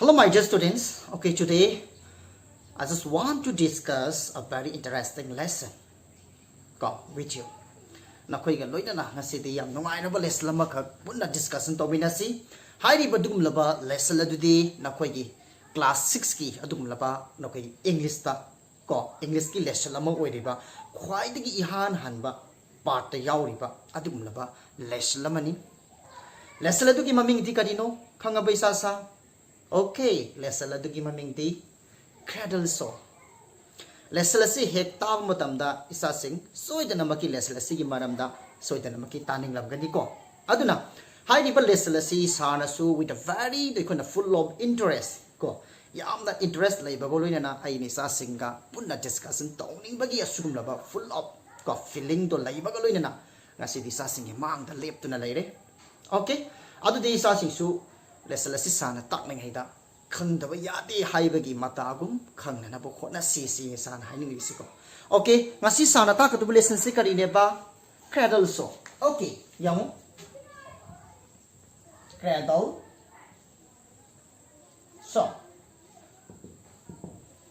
Hello my dear students. Okay, today I just want to discuss a very interesting lesson with you. Nakoi ga loina na ngasi di yam nungai na ba lesson lama khak punna discussion to binasi. Hairi badum laba lesson adudi nakoi gi class 6 ki adum laba nakoi English ta English ki lesson lama oiriba khwai digi ihan hanba part ta yauriba adum laba lesson lama ni. Lesson adu ki maming di kadino khanga ba isa sa. Okay, lesson adu ki maming di cradle song. Lesson si hek taw matamda isa sing soidana maki lesson si gi maramda soidana maki taning lam gani ko. Aduna hai di ba lesson si sana su with a very they kind of full of interest ko. Yamna interest lai ba boloina na ai ni sa singa punna discussion tawning bagi asugum laba full of feeling to lai ba galoina na ngasi di sa singi mang da lep tu na lai re. Okay, adu di sa sing su lesson si sana tak nang haida khang da ba yadi hai bagi mata gum khang na bo khona si sana hai ni si ko. Okay, ngasi sana ta ka tu lesson si kari ne ba cradle so. Okay, yamu cradle so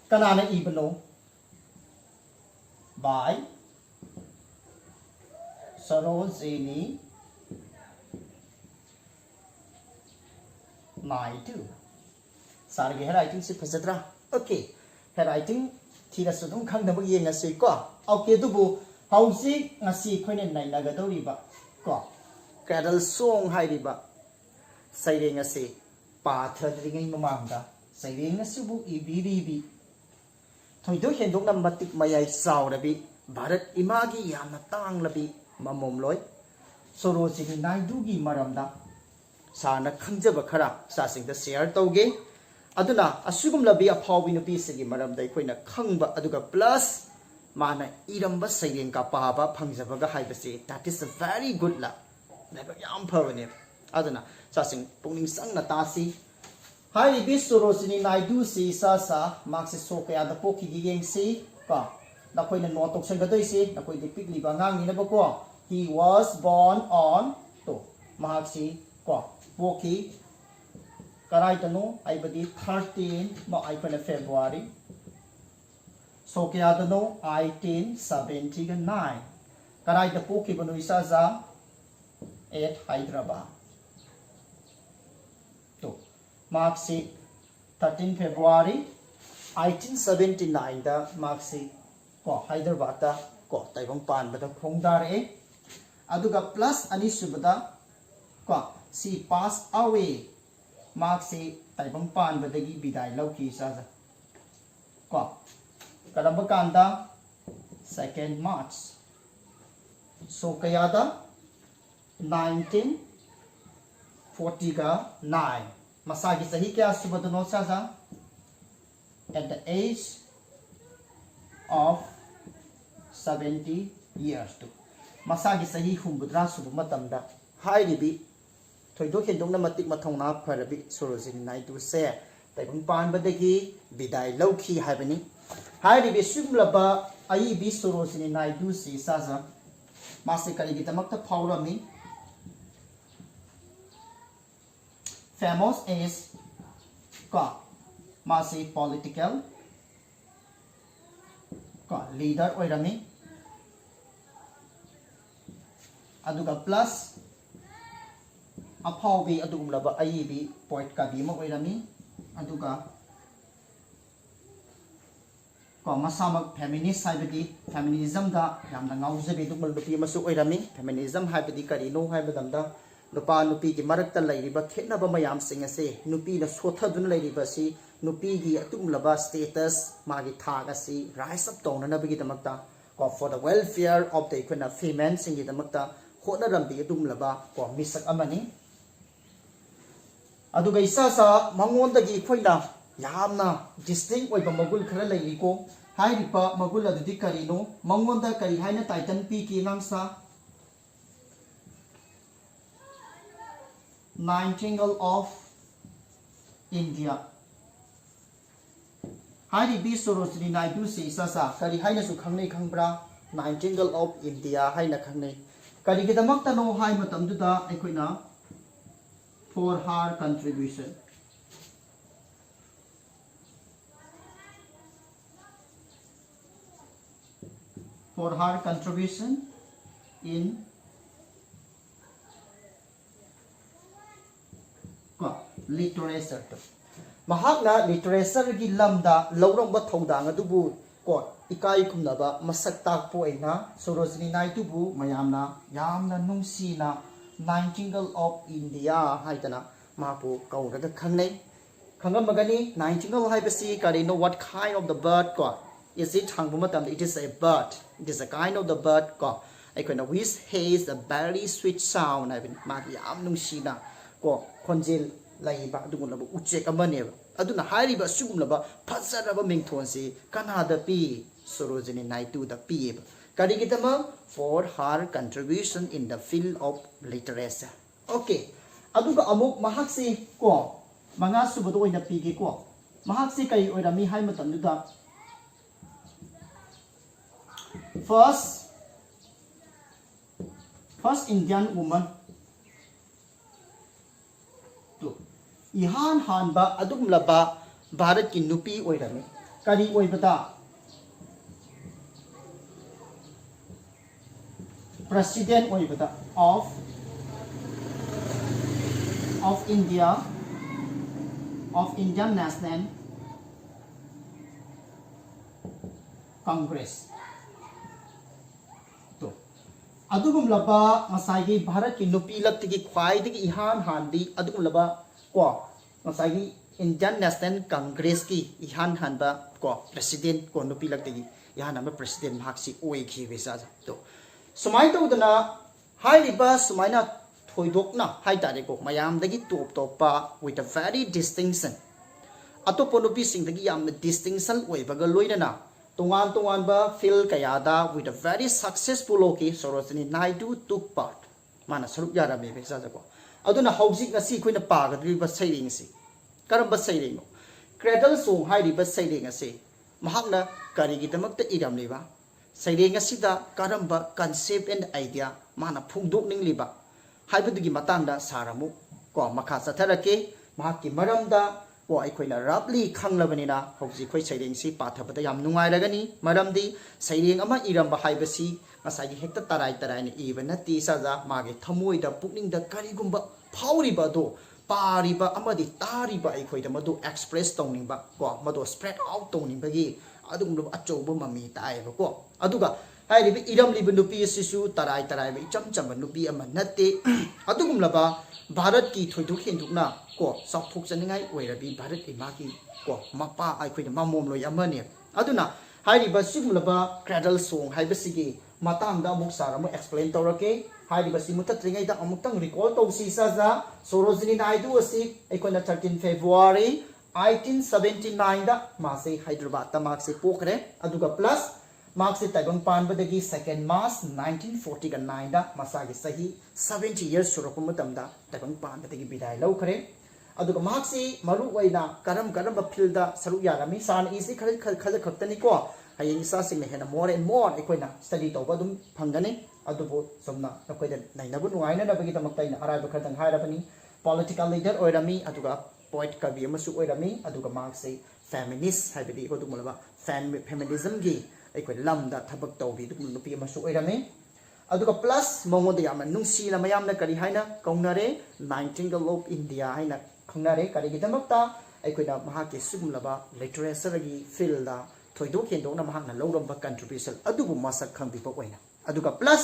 kanana ibno by Sarojini Naidu. Sarge writing si phasatra. Okay, writing thira sudum khang da bagi ngasi ko. Okay, dubu hausi ngasi khoine nai naga doriba ko cradle song hai riba saire ngasi pa thadri ngai mamangda saire ngasi bu ibiribi thoido hendok nam batik mayai saurabi bharat imagi yamna tanglabi mamom loi Sarojini Naidu gi maramda sana khangjaba khara sa singda share tawge aduna asugum labi aphawi nupi sigi maramda khoina khangba aduga plus mana iramba sayen ka paba phangjaba ga haibase that is a very good la never yam phawne aduna sa sing pungning sangna tasi hai bi Sarojini Naidu si sa marks so kaya da poki gi yeng si ka na khoina no tok sang ga doi si na khoi di pikli ba ngang ni na ba ko he was born on to mahaksi ko poki karai tano ai badi 13 ma ai khona February so kaya tano 1879 karai da poki banu isa za at Hyderabad to marksi 13 February 1879 da marksi ko Hyderabad da ko taibang pan bada khongdar e aduga plus ani subada ko si pass away marksi taibang pan badagi bidai lauki sa ko kadamba kanda 2nd March so kaya da 1940 ka 9 masagi sahi kya subada no sa at the age of 70 years to masagi sahi humbudra subu matamda hai ribi thoido hendong na matik mathongna pharabi Sarojini Naidu se taibang pan badagi bidai lauki haibani hai ribi sumlaba ai bi Sarojini Naidu si saza mase kali gi tamakta phawrami famous is ka mase political ka leader oirami aduga plus aphawi adum laba aibi poet ka bi ma oirami aduga ko masamak feminist haibadi feminism da yamna ngaujabe dumal nupi masu oirami feminism haibadi karino haibadamda nupa nupi gi marakta lairiba khetnaba mayam sing ase nupi na sothadun lairiba si nupi gi atum laba status magi thaga si rise up tona na bigi damakta ko for the welfare of the ikona female sing gi damakta khona rambi atum laba ko misak amani aduga isa sa mangon da gi khoina yamna distinct oiba magul khara lairi ko hai ripa magul adudi karino mangon da kari haina titan pi ki ngangsa Nightingale of India hai bi Sarojini Naidu si sa kari haina su khangnei khangbra Nightingale of India haina khangnei kari gi damakta no hai matam du da aikoina for her contribution for her contribution in literature. Mahakna literature gi lamda lawrong ba thodang adubu ko ikai kumnaba masak takpo aina Sarojini Naidu bu mayamna yamna nungsina Nightingale of India haitana mapu kauraga khangnei khangamagani Nightingale haibasi karino what kind of the bird ko is it hangbumatam it is a bird, it is a kind of the bird ko aikona which has a very sweet sound haibin magi yam nungsina ko khonjel laiba adugulaba uchek amane aduna hairiba sugumlaba phazaraba mingthonsi kanada pi Sarojini Naidu da pi karigitama for her contribution in the field of literature. Okay, aduga amuk mahaksi ko manga subado oina pigi ko mahaksi kai oirami hai matanduda first Indian woman to ihan hanba adum laba Bharat ki nupi oirami kari oibada President of India, of Indian National Congress. तो अदुगुम लबा मसाई भारत की नुपी लगती की ख्वाइद की इहान हांदी अदुगुम लबा को Masai Indian national Congress की इहान हांबा को प्रेसिडेंट को नुपी लगती की इहान हांबा प्रेसिडेंट मार्क्सी ओए की वैसा तो सुमाई तो उतना हाई रिबा सुमाइना थोइदोकना हाई तारे को मयाम दगी टॉप टॉपा with a very distinction अतोपो नुपी सिंह दगी याम distinction ओइबगा लोइना तोंगान तोंगान बा फिल कयादा with a very successful okay Sarojini Naidu took part माना सरुप यारा मे बेसा जको अदुना हौजिक नसी खोइना पागद्रिबा सैरिंग से करम सैरिंग क्रेडल सॉन्ग हाई रिबा सैरिंग से महाकना करिगिदमक्ता इरामलेबा सैरेंग असिदा करंबा concept and idea माना फुंगदोकनिंगलिबा हाइबदुगी मतंगदा सारामु को मखा चथरके महाकी मरमदा को अखोइना रापली खंगलबनिना हौजि खोइ सैरेंगसि पाथबदा याम नुंगाइरगनी मरमदी सैरेंग अमा इरंबा हाइबसि मसागी हेक्ता तराई तराइने इबा नति साजा मागे थमोइदा पुकनिंगदा करिगुंबा फाउरिबा दो पारिबा अमदि तारिबा अखोइदा मदु एक्सप्रेस तौनिंबा को मदो स्प्रेड आउट तौनिंबगी अदुगुंबा अचौबा ममी ताइबा को अदुगा हाइरिबि इरमलिबा नुपी सिसु तराई तराइबा इचम चम नुपी अमा नते अदुगुमलबा भारत की थोइदुक हेंदुकना को साफोक जनिंगाई ओइरबि भारत इमाकी को मपा आइखोइना मामोम लोय अमने अदुना हाइरिबा सिगुमलबा क्रेडल सॉन्ग हाइबसिगी matangda amuk saramu explain tawrake hairiba simuta tringaida amuktang recall tawsi saja Sarojini Naidu asi aikona 13 February 1879 da mase Hyderabad ta mark se pokre aduga plus mark se taibang panbadagi 2nd March 1949 da masagi sahi 70 years surapu matamda taibang panbadagi bidai laukhre aduga mark se maru waina karam field da saru yarami san isi khal khaktani ko hayeng sa sing hena more and more ekoina study tawba dum phangani adubo somna nakoida nainabu nuaina na bagi tamak taina araiba khatang hairabani political leader oirami aduga poet kabi amasu oirami aduga mark se feminist haibidi ko dumulaba feminism gi ekoi lamda thabak tawbi dum nupi amasu oirami aduga plus mongoda yamna nungsi la mayamna kari haina kaungnare Nightingale of India haina khangnare kari gi tamakta ekoina mahake sugumlaba literature gi field da thoidok hendokna mahakna lawramba contribution adubu masak khangbipa oina aduga plus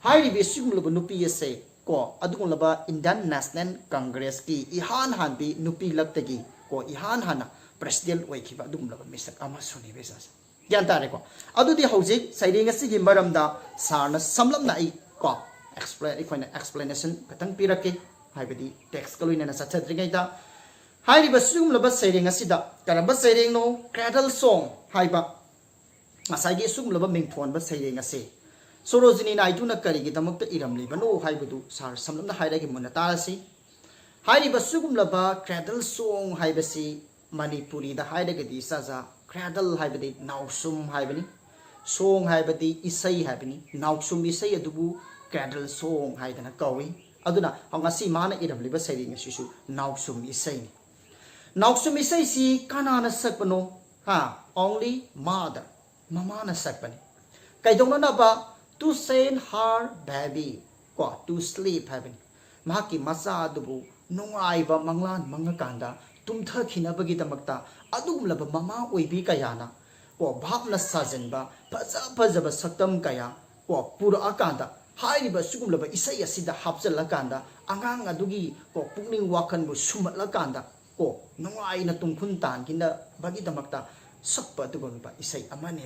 hairi be sugumlaba nupi ase ko adugulaba Indian National Congress ki ihan hanbi nupi laktagi ko ihan hana president oikhiba adugumlaba misak ama suni besas gyan tare ko adudi hojik saiding asigi maramda sarna samlamna ai ko explanation katang pirake haibadi text kaloina na sathadringaida hairiba sugumlaba saiding asida karamba saiding no cradle song haiba asagi sugumlaba mingthonba saiding ase Sarojini Naidu na kari gidamakta iramliba no haibadu sar samlamna hairagi munata asi hairiba sugumlaba cradle song haibasi Manipuri da hairagadi saja cradle haibadi nausum haibani song haibadi isai haibani nausum isai adubu cradle song haidana kawi aduna hangasi mana iramliba saiding asisu nausum isai ni nausum isai si kanana sakpano ha only mother mama na sakpani kaidonanaba to send her baby ko to sleep having mahaki masa adubu nungaiba manglan mangakanda tumthakinabagi damakta adugumlaba mama oibi kayana ko bhapna sajenba phajaba saktam kaya ko pura akanda hairiba sugumlaba isai asida hapjalakanda angang adugi ko pukning wakan bu sumatlakanda ko nungai na tungkhun tan kinda bagi damakta sakpa dugumba isai amane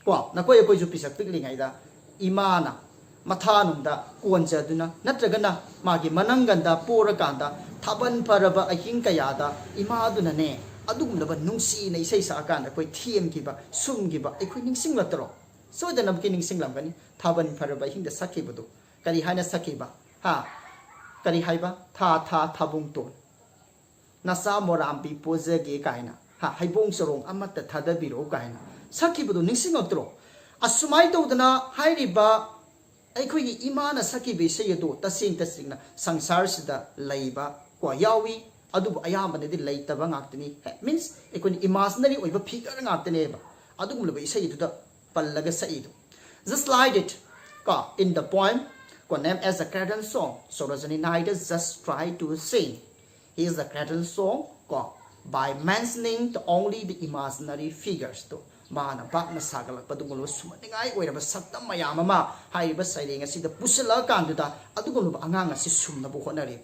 ko nakoi koi ju pisak piklingai da imana mathanumda konjaduna natragana magi mananganda porakanda thaban paraba aking kayada imaduna ne adugumlaba nungsi na isai sa akanda koi thiem kiba sum kiba ekoi ningsing latro so da nabki ningsing lamgani thaban paraba hinda sakibudu kari haina sakiba ha kari haiba tha thabung ton nasa morambi pojage kaina ha haibong sorong amata thadabiro kaina sakibudu ningsing latro asumai tawdana hairiba ꯑꯩꯈꯣꯏꯒꯤ ꯏꯃꯥꯅ ꯁꯛꯈꯤꯕ ꯏꯁꯩ ꯑꯗꯨ ꯇꯁꯦꯡꯅ ꯁꯪꯁꯥꯔꯁꯤꯗ ꯂꯩꯕ ꯀꯣ ꯌꯥꯎꯏ ꯑꯗꯨꯕꯨ ꯑꯌꯥꯝꯕꯅꯗꯤ ꯂꯩꯇꯕ ꯉꯥꯛꯇꯅꯤ ꯃꯤꯟꯁ ꯑꯩꯈꯣꯏꯅ ꯏꯃꯥꯖꯤꯅꯔꯤ ꯑꯣꯏꯕ ꯐꯤꯒꯔ ꯉꯥꯛꯇꯅꯦꯕ ꯑꯗꯨꯒꯨꯝꯂꯕ ꯏꯁꯩ ꯑꯗꯨꯗ ꯄꯜꯂꯒ ꯁꯛꯏꯗꯣ just like it ꯀꯣ in the poem ꯀꯣ named as a cradle song Sarojini Naidu just tried to sing is the cradle song ꯀꯣ by mentioning only the imaginary figures to mana bakna sagalakpa dugulu sumaningai oiraba saktam mayam ama haiba saireng asida pusala kanduda adugulu angang asi sumnabu honari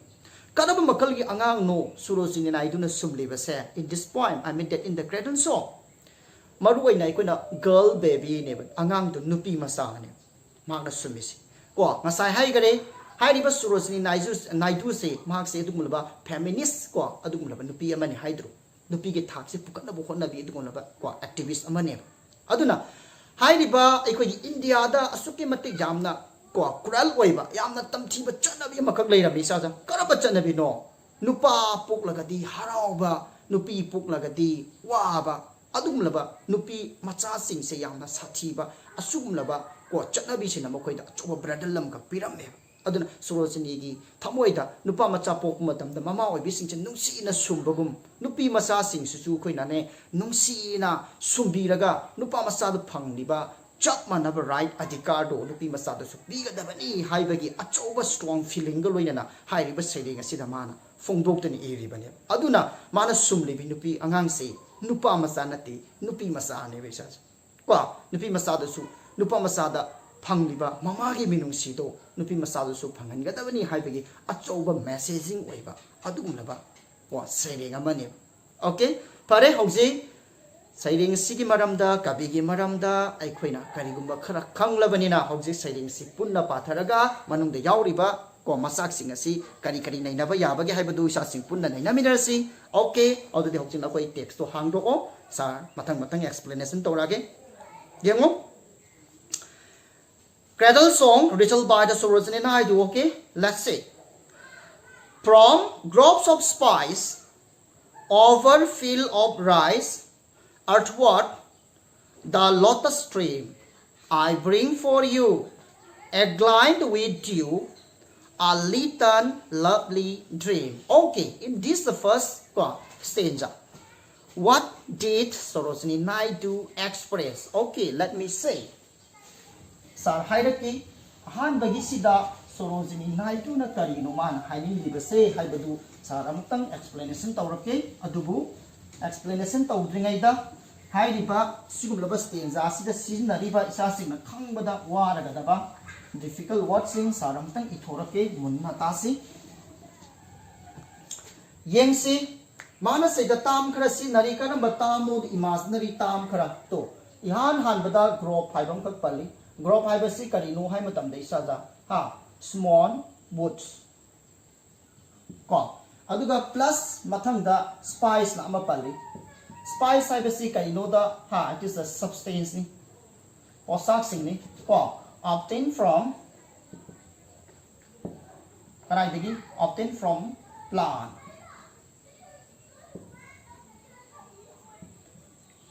kadaba makalgi angang no Sarojini Naidu na sumliba se in this poem I mean that in the cradle song maruai nai koina girl baby ne angang du nupi masa ne magna sumisi ko ngasai hai gare hairiba Sarojini Naidu se mag se dugulba feminist ko adugulba nupi amani haidru nupi ge thak se pukana bu honna bi dugulba ko activist amane aduna hairiba aikoi India da asuki matik jamna ko kural oiba yamna tamthiba chanabi makak leirami sa ja karaba chanabi no nupa puklagadi harauba nupi puklagadi waba adumlaba nupi macha sing se yamna sathiba asumlaba ko chanabi sina makoida choba bradalam ka pirame aduna Sarojini gi thamoida nupa macha pok matamda mama oibi sing chen nungsi na sumbagum nupi macha sing su khoina ne nungsi na sumbiraga nupa macha du phangniba chap manaba right adhikar do nupi macha du su biga dabani haibagi achoba strong feeling ga loina na hairiba sailing asida mana phongdok tani eribane aduna mana sumlibi nupi angang se nupa macha nati nupi macha ne beisa ko nupi macha du su nupa macha da phangniba mamagi minungsi do nupi masadu su phangan gadabani haibagi achoba messaging oiba adugumlaba wa sailing amani okay pare hauji sailing sigi maramda kabigi maramda aikhoina karigumba khara khanglabani na hauji sailing si punna patharaga manungda yauriba ko masak sing asi kari nainaba yabagi haibadu isa sing punna nainaminarsi okay adudi hauji na koi text to hangdo o sir matang explanation torage yengo cradle song written by the Sarojini Naidu. Okay, let's see. From drops of spice over field of rice, earthward the lotus stream, I bring for you a glint with dew, a little lovely dream. Okay, in this the first stanza. What did Sarojini Naidu express? Okay, let me say. Sar hairaki han bagi sida Sarojini Naidu na karino man haini libase haibadu sar amtang explanation tawrake adubu explanation tawdringai da hairiba sigumlaba stanza asida sizinariba isa singna khangbada waraga daba difficult words sing sar amtang ithorake munna tasi yengsi mana seda tam khara sinari karamba tamo imaginary tam khara to ihan hanbada group haibam kak pali Growth hybasi karino hai matam dei saja ha small boots ko aduga plus mathang da spice na ama pali spice hybasi karino da ha it is a substance ni posak sing ni ko obtained from karai degi obtained from plant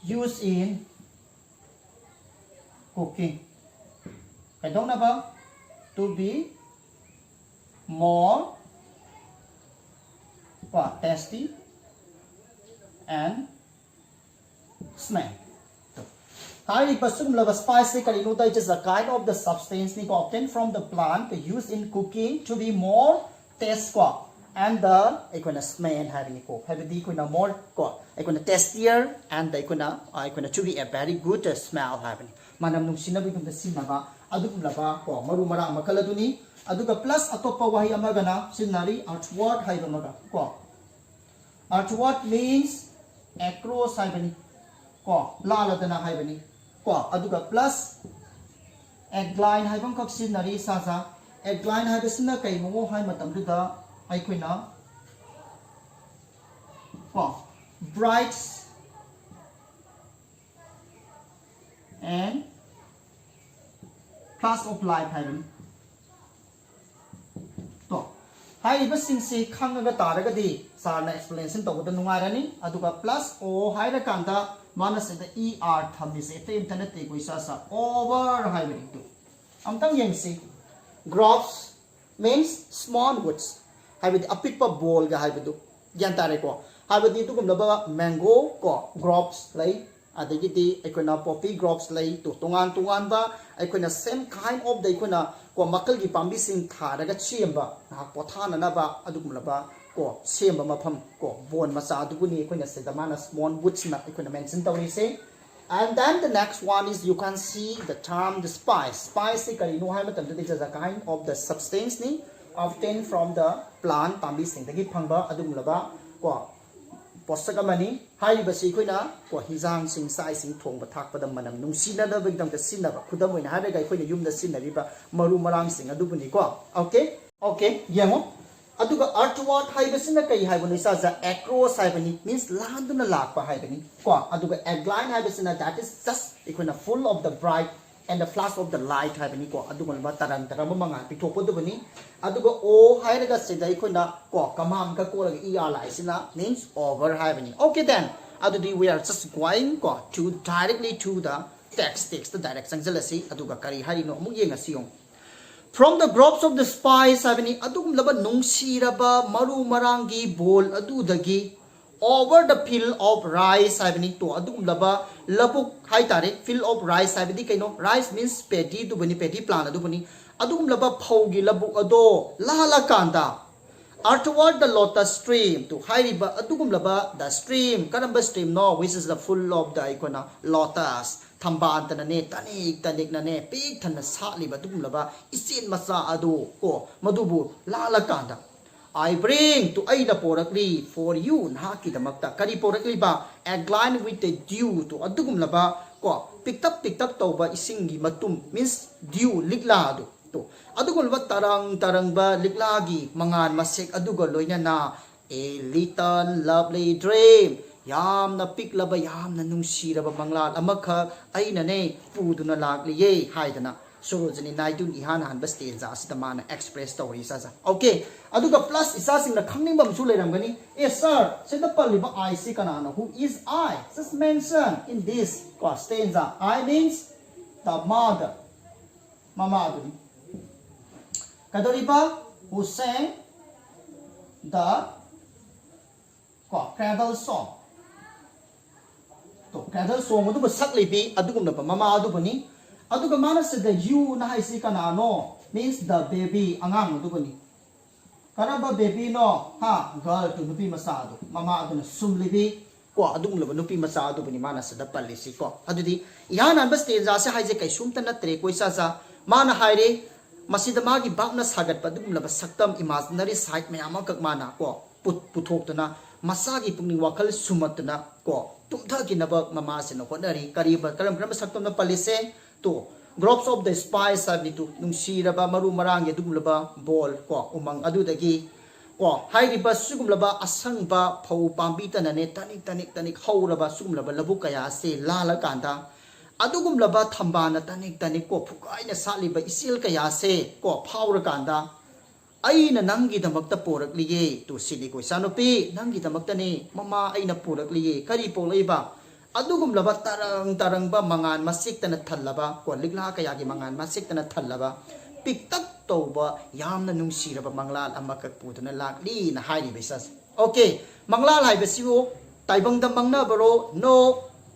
used in cooking I don't know to be more tasty and smell. Hariba sumlaba spice karino is a kind of the substance obtained from the plant used in cooking to be more taste and the smell having more tastier and the to be a very good smell having. Manam nungsina become the sinaba adulaba marumara makaladuni aduga plus atopa wahi amagana sinari artward haibamaga artward means across haibani laladana haibani aduga plus eggline haibam kak sinari sasa eggline haibasina kai mo hai matamduda aikuna bright and plus of life haibani to hai basing se khangaga taragadi sarna explanation tawda nungarani aduga plus o haira kanda manase the er thamis ete internet te koi sa over haibani to amtang yengsi groves means small woods haibadi apikpa ball ga haibadu gyan tare ko haibadi tu gumlaba mango groves lai adagidi ekona poppy groves lai to tongan ba ekona same kind of the ekona makal gi pambi sing tharaga chemba na pothana na ba adugumlaba semba mafam bon masa aduguni ekona se the mana small woods na ekona mention tawri se. And then the next one is you can see the term the spice kari no hai matam this is a kind of the substance ni obtained from the plant pambi sing dagi phangba adugumlaba posakamani hai basi koina hijang sing sai sing thongba thakpa da manam nungsina da bigdam da sinaba khudam oina ha ga koina yum da sinari ba maru marang sing adubuni okay yango aduga artward hai basina kai hai bani sa za across hai bani means landuna lakpa hai bani aduga eggline hai basina that is just koina full of the bright and the flash of the light hai bani aduga ba tarang manga pithopo du bani aduga o hai ga se dai koina kamam ka ko la er lai sina means over hai bani. Okay then adudi we are just going to directly to the text the direct sangalasi aduga kari hari no mu yenga siong. From the groves of the spice haveni adugum laba nungsiraba maru marangi bol adudagi over the field of rice haveni to adugum laba labuk hai tare field of rice haveni kaino rice means paddy to bani paddy plant adubani adugum laba phaugi labuk ado lahala kanda afterward the lotus stream to hairiba adugum laba the stream kanamba stream no which is the full of the icona lotus thamban tanane tanik nane pik thana sali badum laba isin masa adu madubu lala kanda I bring to aida porakli for you na ki damakta kari porakli ba eggline with the dew to adugum laba picked up tawba isingi matum means dew ligla adu to adugol ba tarang ba ligla gi mangan masek adugo loina na a little lovely dream yamna piklaba yamna nungsiraba manglat amakha aina ne puduna lagli haidana sorojani naidun ihan han bas tenja asida mana express story sa okay aduga plus isa singna khangning bam su leramgani yes sir seda paliba I see kanana who is I just mention in this stanza I means the mother mama aduni kadoriba who sang the cradle song to cradle song adu ba sakli bi adugum na mama adu bani aduga mana se the you na hai si kana no means the baby angang adu bani kana ba baby no ha girl to nupi masa adu mama adu na sumli bi adugum la nupi masa adu bani mana se da palli si adudi yan an ba stage ja se hai je kai sum ta na tre koi sa mana hai re masida magi bakna sagat padum la ba saktam imaginary side me ama kak mana puthok tana masagi pungni wakal sumatna tumtha ki nabak mama se no konari kariba karam saktam na palise to groves of the spice sabni tu nungsira ba maru marang ye dumlaba ball umang adu dagi hairiba sugumlaba asang ba phau pambi tanane tanik hauraba sugumlaba labu kaya se lala kanda adugumlaba thambana tanik phukaina saliba isil kaya se phaura kanda aina nangi damakta porakliye to sili ko sanopi nangi damakta ne mama aina porakliye kari polaiba adugumlaba tarang ba mangan masiktana thallaba ligla kaya gi mangan masiktana thallaba piktak toba yamna nungsiraba manglal amakak putuna lakli na hairi besas okay manglal hai besiu taibang da mangna baro no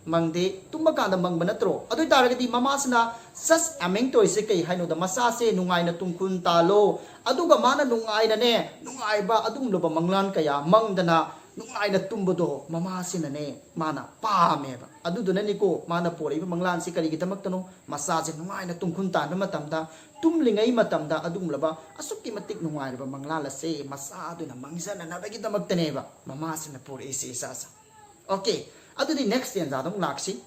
mangde tumba kanda mangbana tro adoi taragadi mamasna sas ameng toise kai haino da masase nungai na tungkun talo aduga mana nungai na ne nungai ba adum loba manglan kaya mangdana nungai na tumbodo mamasina ne mana pame ba aduduna ni ko mana pore ba manglan si kari gitamak tano masase nungai na tungkun tano matamda tumlingai matamda adum loba asukki matik nungai ba manglala se masado na mangsana na bagitamak tane ba mamasina pore isi sasa okay adu the next stanza dong laksi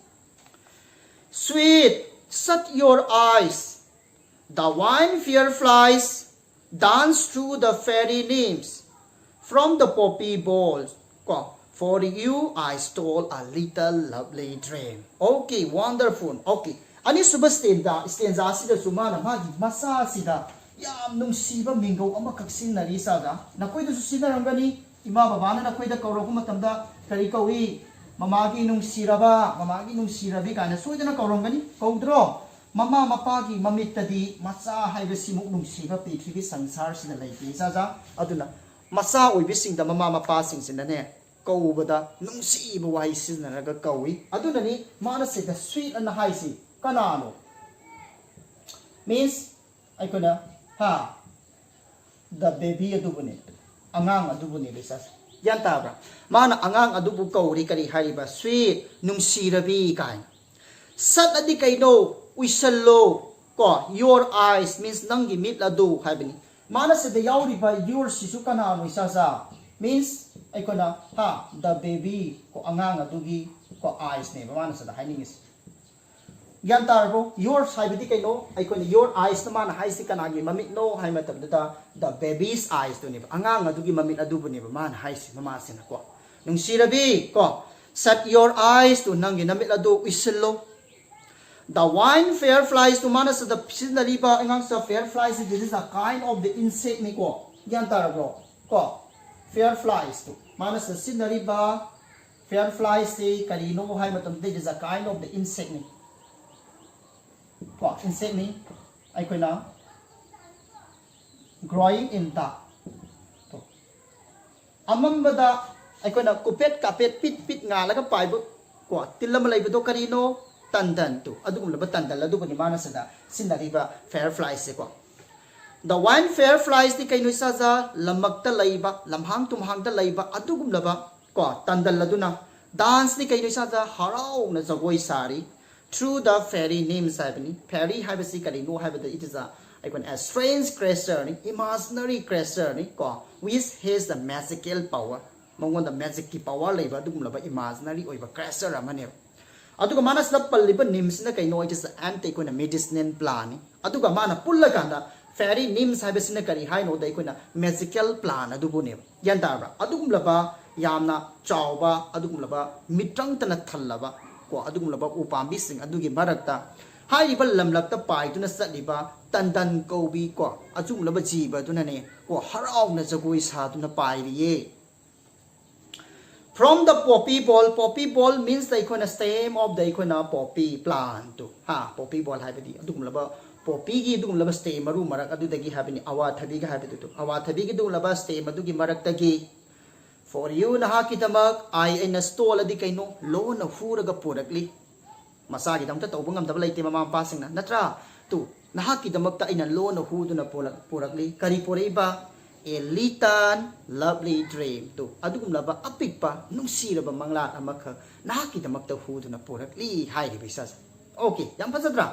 sweet shut your eyes the wine fear flies dance through the fairy names from the poppy balls for you I stole a little lovely dream okay wonderful okay ani suba stanza sida sumana magi masa sida yam nung siba mingo ama kaksin nari saga nakoi da susina rangani ima baba na nakoi da kauro kuma tamda kari kawi mamagi nung sirabi kana soidana kaurongani kaudro mama mapagi mamitadi masa haibasi muk nung siba pithibi sansar sina laiti saja aduna masa oibising da mama mapa sing sinane kaubada nung siba wai sina raga kawi aduna ni mana se the sweet and haisi kanano means aikona ha the baby adubune angang adubune besas yan tabra mana angang adubu kauri kari hariba sweet nungsirabi kai sat adi kaino uisallo ko your eyes means nangi mit ladu habini mana se the yauri ba your sisu kana no isasa means aikona ha the baby ko angang adugi ko eyes ne mana sa the hiding is yan tarbo your saibidi kaino aikona your eyes na mana haisi kanagi mamit no hai matab da the baby's eyes to ne angang adugi mamit adubu ne mana haisi mama sina ko nung sirabi ko set your eyes to nangi namit adu isillo the wine fair flies to mana sa the sinari ba angang sa fair flies this is a kind of the insect ni ko yan tarbo ko fair flies to mana sa sinari ba fair flies ti karino hai matam this is a kind of the insect ni ko insect ni ay ko na growing in the to amambada ay ko na kupet kapet pit nga laga pai bu ko tilam lai bu do karino tandan to adum laba tandan ladu ko ni mana sada sinari ba fair flies se ko the wine fair flies ni kaino sa za lamakta laiba lamhang tumhang da laiba adugum laba ko tandan ladu na dance ni kaino sa za harau na jagoi sari through the fairy names habni fairy habasi karino habada it is a strange creature ni imaginary creature ni ko which has the magical power mongon the magic ki power leba dum laba imaginary oiba creature amane aduga manas na palliba names na kaino it is anti ko na medicinal plant ni aduga mana pulla kanda fairy names habasi na kari haino dai ko na magical plant adubu ne yan tabra adugum laba yamna chawba adugum laba mitrang tana thallaba ko adugum laba upambi sing adugi marakta haibal lamlakta pai tuna satliba tandan kobi ko ajung laba jiba tuna ne ko harau na jagoi sa tuna pai riye from the poppy ball means the ikona stem of the ikona poppy plant to ha poppy ball haibadi adugum laba poppy gi adugum laba stem maru marak adudagi habini awa thabi ga habidi to awa thabi gi adugum laba stem adugi marakta gi for you naha kitamak I in a stall adi kaino lo na furaga purakli masagi damta tawbang ngam laite mama pasing na natra tu naha kidamakta ina lo na hu na purakli kari poreba a litan lovely dream tu adugum laba apik pa nung siraba mangla amakha naha kidamakta hu na purakli hai ri bisas okay yam pasadra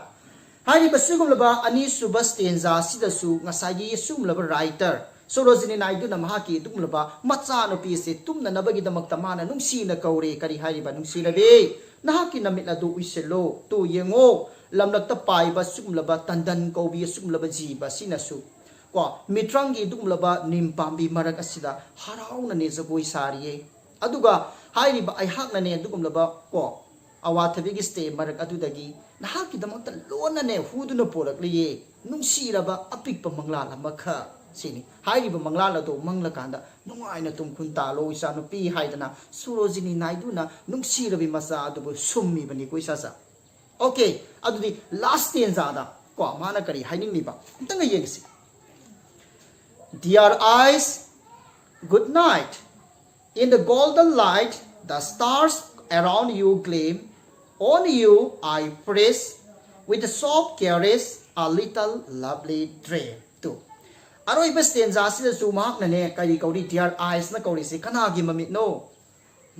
hai ri basugum laba ani subas stanza sidasu ngasagi sum laba writer Sorojini Naidu na mahaki dumlaba macha no pise tumna nabagi damakta mana nung sina kaure kari hariba nung sina be nahaki na mitla do iselo to yengo lamlakta pai ba sumlaba tandan kaubi sumlaba jiba sinasu ko mitrangi dumlaba nimpambi marak asida harau na ne jagoi sariye aduga hariba ai hak na ne dumlaba ko awathabi gi ste marak adudagi nahaki damakta lona ne hudu no porak liye nung siraba apik pa mangla lamakha sini hairiba mangla do mangla kanda nungai na tum kun ta lo isa no pi haidana Sorojini Naidu na nung sirabi masa adu summi bani ko isa sa okay adudi last stanza da ko mana kari haining ni ba tanga yengsi dear eyes good night in the golden light the stars around you gleam On you I press with the soft caress a little lovely dream too. Aroi ba stanza sida su mak na ne kari kauri dear eyes na kauri se kana gi mamit no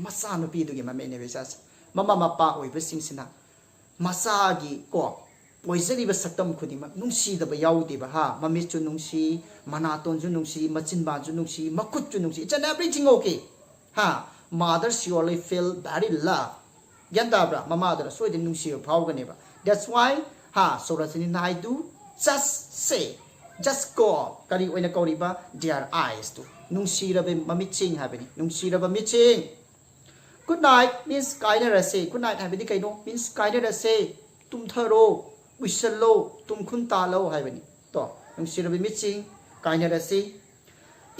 masa no pi du gi mamit ne besas mama mapa oi ba sing sina masa gi ko poisari ba saktam khudi ma nungsi da ba yaw di ba ha mamit chu nungsi manaton chu nungsi machin ba chu nungsi makut chu nungsi it's an everything okay ha mother surely feel very love yanda bra mama da so de nungsi phau ga ne ba that's why ha sorasini nai do just say just go kari oina kauri ba dear eyes to nungsi ra be mamiching ha beni nungsi ra ba miching good night means kaina ra say good night ha beni kaino means kaina ra say tum tharo whistle lo tum khun ta lo ha beni to nungsi ra be miching kaina ra say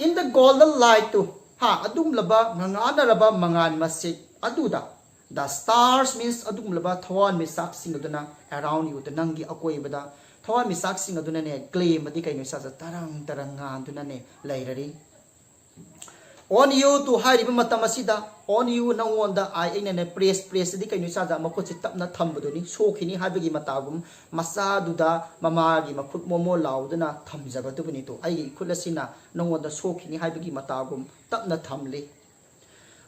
in the golden light to ha adum laba ngana ra ba mangan masik aduda the stars means adum laba thwan me sak sing aduna around you the nangi akoi bada thwan me sak sing aduna ne claim adi kai no sa tarang tarang ngan aduna ne lairari on you to hari ba matam asida on you na wonda I ina ne press adi kai no sa ja makot si tapna thambaduni sokhini habigi matagum masa duda mama gi makhut momo lauduna thamjaba tubuni to ai khulasina na wonda sokhini habigi matagum tapna thamli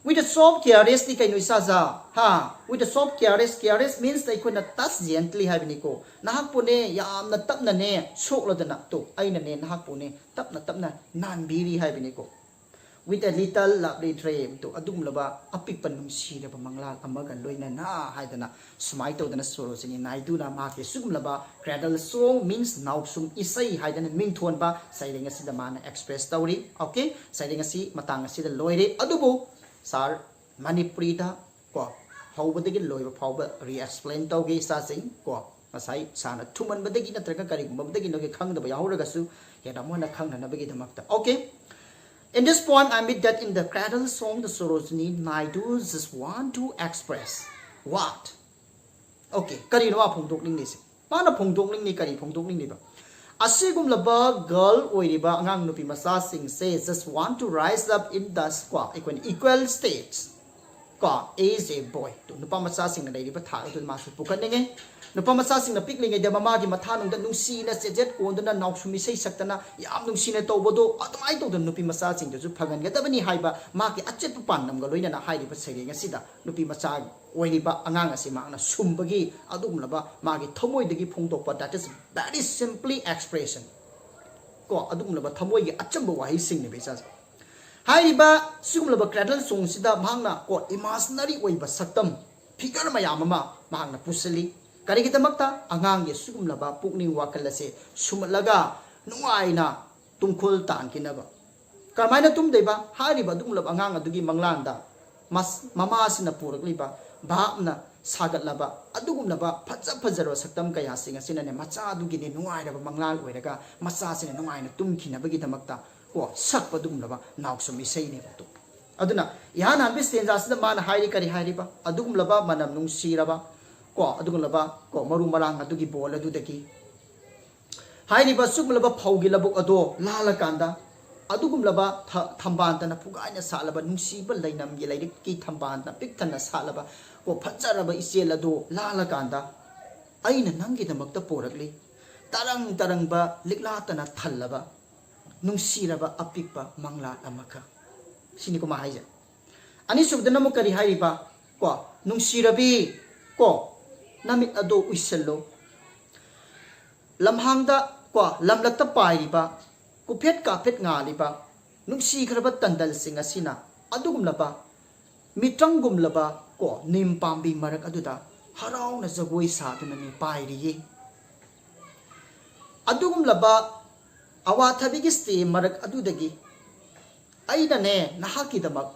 with the soft caress ni kai no sa ja ha with the soft caress means they could not touch gently habini ko nahak pune yamna tapna ne sokladana to aina ne nahak pune tapna nan biri habini ko with a little lovely dream to adum laba apik panum sira ba manglal amaga loina na haidana smai to dana soro sini naidu na ma ke sugum laba cradle song means now sum isai haidana ming thon ba sairinga sida mana express story okay sairinga si matang sida loire adubu sar manipuri da ko hawbadagi loiba phawba re-explain tawge sa sing ko masai sana thuman badagi natraga kari gumabadagi no ke khangda ba yahuraga su yada mona khangna na bagi dhamakta okay. In this poem, I admit that in the cradle song, the Sarojini Naidu just want to express what? Okay, kari no phongdok ning ni se. Mana phongdok ning ni kari phongdok ning ni ba. Asigum laba girl oiriba angang nupi masa sing says just want to rise up in the equal states. Ko is a boy. To nupa masa sing na dai ba tha to masu pukan ninge. Nupa masa sing na pikling ai da mama gi matha nung da nung si na sejet ko da na sumi sei saktana yam nung si na to bodo atumai to da nupi masa sing ju phagan ga da bani haiba ma ki achet pan nam ga loina na hairi ba sei nga sida nupi masa oiri ba angang asi ma na sumbagi adum laba ma gi thomoi dagi phongtok pa that is very simply expression ko adum laba thomoi gi achamba wahi sing ne be sa hairiba sugum laba cradle song sida mangna ko imaginary oiba saktam figure mayam ma mangna pusali kari kita makta angang ye sugum laba pukning wakal se sumalaga nuaina tumkhul tan kinaba karmaina tum deba hariba dum laba angang adugi manglanda mas mama sina purakliba bhapna sagat laba adugum laba phajaro saktam kaya singa sinane macha adugi ne nuaira ba manglal oiraga macha sina nuaina tumkhina bagi damakta ko sakpa dum laba nausum isei ne to aduna yana bis tenja sida man hairi kari hairiba adugum laba manam nung siraba ko adugum laba ko maru marang adugi bol adudaki hairiba sugum laba phaugi labuk ado lala kanda adugum laba thambantana pugaina salaba nungsiba lainam gi lairik ki thambantana pikthana salaba ko phajaraba isel ado lala kanda aina nangi damakta porakli tarang ba liklatana thallaba nungsiraba apikpa mangla amaka sini ko mahaija ani subdana mo kari hairiba ko nungsirabi ko namit ado uisello lamhangda ko lamlakta pairiba kuphet ka phet ngaliba nungsi khraba tandal singa sina adugum laba mitrangum laba ko nim pambi marak aduda harau na jagoi sa tuna ni pairi adugum laba awathabigi ste marak adudagi aina ne nahaki damak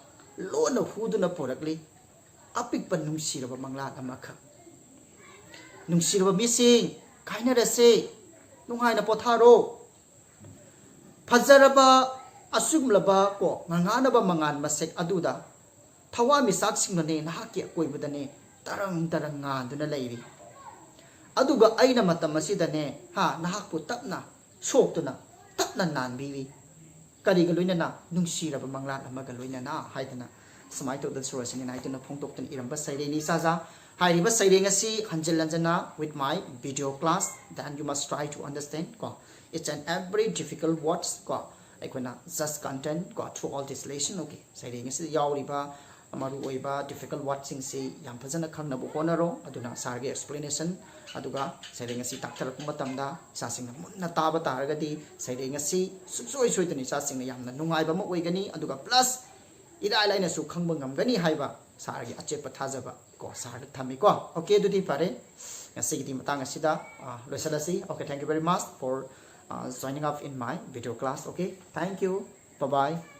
lona huduna porakli apik pan nungsiraba mangla amaka nungsiraba mising kaina rase nunghaina potharo phajaraba asugumlaba ko nganganaba mangan masek aduda thawa misak singne nahaki koibadane tarang ngaduna leiri aduga aina matam asidane ha nahakpu tapna soktuna tapna nanbiwi kariga loinana nungsiraba mangla amaga loinana haidana samai to the source ni naituna phongtok tan iramba saireni saja Hairiba saireng asi hanjil lanjana with my video class, then you must try to understand ko. It's an every difficult words ko. Aikona just content ko through all this lesson. Okay, saireng asi yauriba amaru oiba difficult words sing si yam phajana khangna bu honaro aduna sarge explanation aduga saireng asi takthar ku matamda sa sing munna taba taragadi saireng asi soi soidani sa sing yamna nungai ba ma oigani aduga plus ida laina su khangba ngamgani haiba sarge achepa thajaba ko sar thami ko. Okay, do di pare ngasi di matang asida loisalasi. Okay, thank you very much for joining up in my video class. Okay, thank you, bye bye.